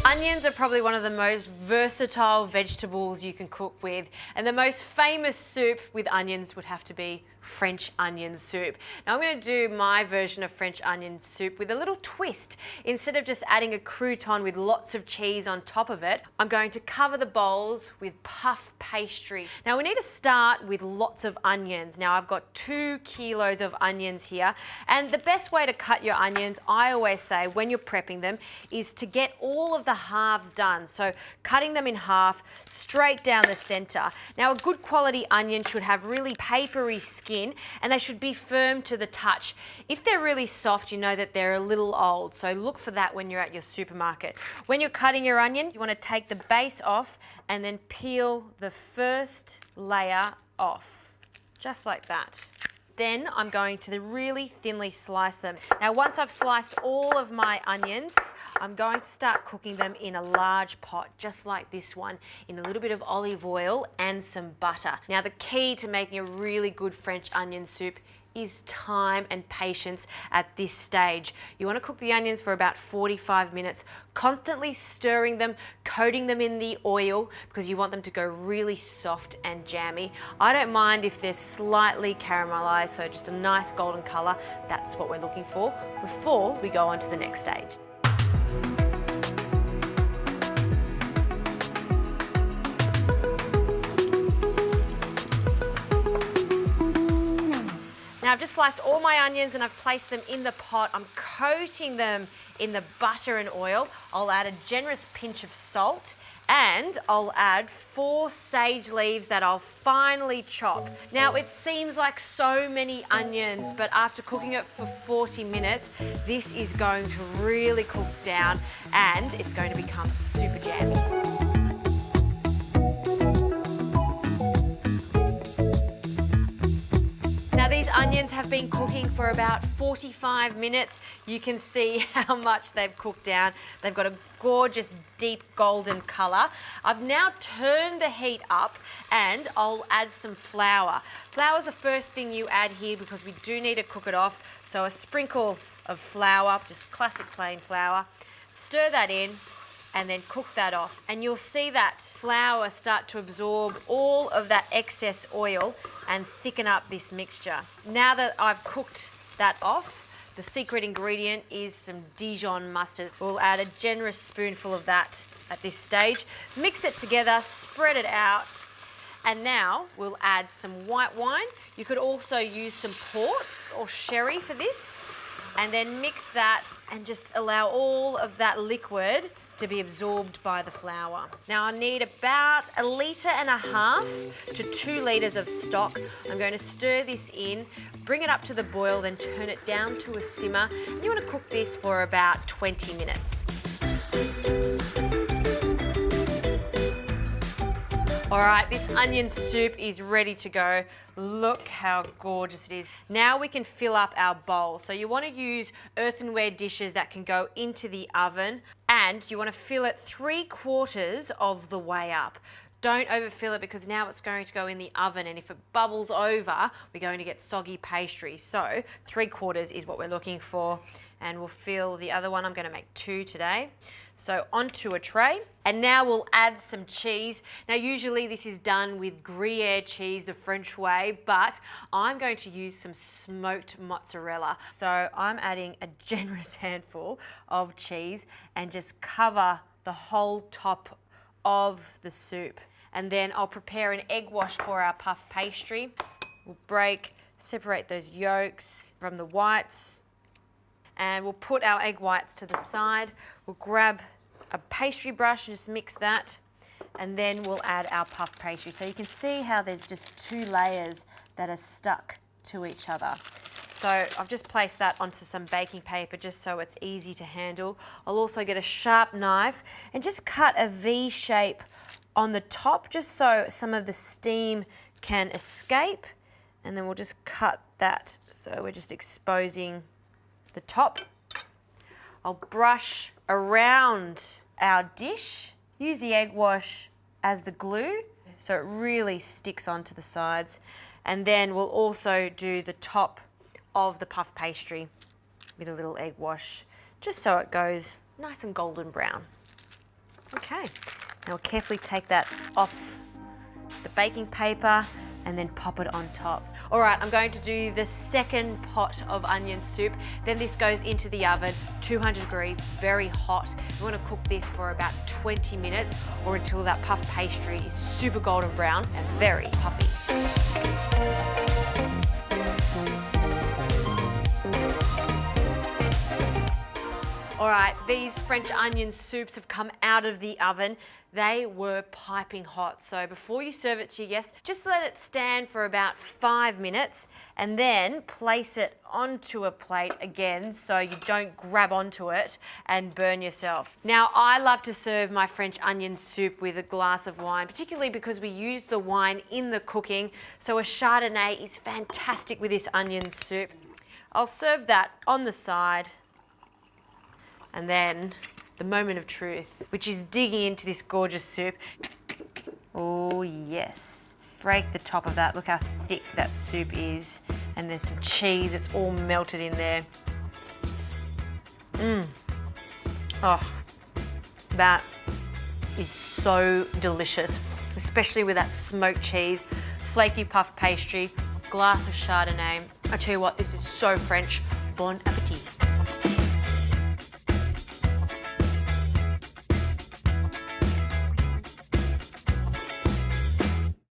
Onions are probably one of the most versatile vegetables you can cook with, and the most famous soup with onions would have to be French onion soup. Now I'm going to do my version of French onion soup with a little twist. Instead of just adding a crouton with lots of cheese on top of it, I'm going to cover the bowls with puff pastry. Now we need to start with lots of onions. Now I've got 2 kilos of onions here, and the best way to cut your onions, I always say when you're prepping them, is to get all of the halves done. So cutting them in half straight down the center. Now a good quality onion should have really papery skin, and they should be firm to the touch. If they're really soft, you know that they're a little old, so look for that when you're at your supermarket. When you're cutting your onion, you want to take the base off and then peel the first layer off, just like that. Then I'm going to really thinly slice them. Now once I've sliced all of my onions, I'm going to start cooking them in a large pot, just like this one, in a little bit of olive oil and some butter. Now the key to making a really good French onion soup is time and patience at this stage. You want to cook the onions for about 45 minutes, constantly stirring them, coating them in the oil because you want them to go really soft and jammy. I don't mind if they're slightly caramelized, so just a nice golden color. That's what we're looking for before we go on to the next stage. Now I've just sliced all my onions and I've placed them in the pot. I'm coating them in the butter and oil. I'll add a generous pinch of salt and I'll add 4 sage leaves that I'll finely chop. Now it seems like so many onions, but after cooking it for 40 minutes, this is going to really cook down and it's going to become super jammy. These onions have been cooking for about 45 minutes. You can see how much they've cooked down. They've got a gorgeous deep golden color. I've now turned the heat up and I'll add some flour. Flour is the first thing you add here because we do need to cook it off. So a sprinkle of flour, just classic plain flour. Stir that in and then cook that off. And you'll see that flour start to absorb all of that excess oil and thicken up this mixture. Now that I've cooked that off, the secret ingredient is some Dijon mustard. We'll add a generous spoonful of that at this stage. Mix it together, spread it out, and now we'll add some white wine. You could also use some port or sherry for this, and then mix that and just allow all of that liquid to be absorbed by the flour. Now I need about 1.5 litres to 2 litres of stock. I'm going to stir this in, bring it up to the boil, then turn it down to a simmer. And you want to cook this for about 20 minutes. All right, this onion soup is ready to go. Look how gorgeous it is. Now we can fill up our bowl. So you want to use earthenware dishes that can go into the oven, and you want to fill it 3/4 of the way up. Don't overfill it because now it's going to go in the oven, and if it bubbles over, we're going to get soggy pastry. So 3/4 is what we're looking for, and we'll fill the other one. I'm going to make 2 today. So onto a tray, and now we'll add some cheese. Now usually this is done with Gruyere cheese, the French way, but I'm going to use some smoked mozzarella. So I'm adding a generous handful of cheese and just cover the whole top of the soup. And then I'll prepare an egg wash for our puff pastry. We'll separate those yolks from the whites, and we'll put our egg whites to the side. We'll grab a pastry brush and just mix that, and then we'll add our puff pastry. So you can see how there's just 2 layers that are stuck to each other. So I've just placed that onto some baking paper just so it's easy to handle. I'll also get a sharp knife and just cut a V shape on the top just so some of the steam can escape, and then we'll just cut that so we're just exposing the top. I'll brush around our dish, use the egg wash as the glue so it really sticks onto the sides, and then we'll also do the top of the puff pastry with a little egg wash just so it goes nice and golden brown. Okay, now we'll carefully take that off the baking paper and then pop it on top. All right, I'm going to do the second pot of onion soup. Then this goes into the oven, 200 degrees, very hot. You want to cook this for about 20 minutes or until that puff pastry is super golden brown and very puffy. All right, these French onion soups have come out of the oven. They were piping hot. So before you serve it to your guests, just let it stand for about 5 minutes and then place it onto a plate again so you don't grab onto it and burn yourself. Now, I love to serve my French onion soup with a glass of wine, particularly because we use the wine in the cooking. So a Chardonnay is fantastic with this onion soup. I'll serve that on the side. And then the moment of truth, which is digging into this gorgeous soup. Oh yes. Break the top of that. Look how thick that soup is. And there's some cheese, it's all melted in there. Oh, that is so delicious, especially with that smoked cheese, flaky puff pastry, glass of Chardonnay. I tell you what, this is so French. Bon appetit.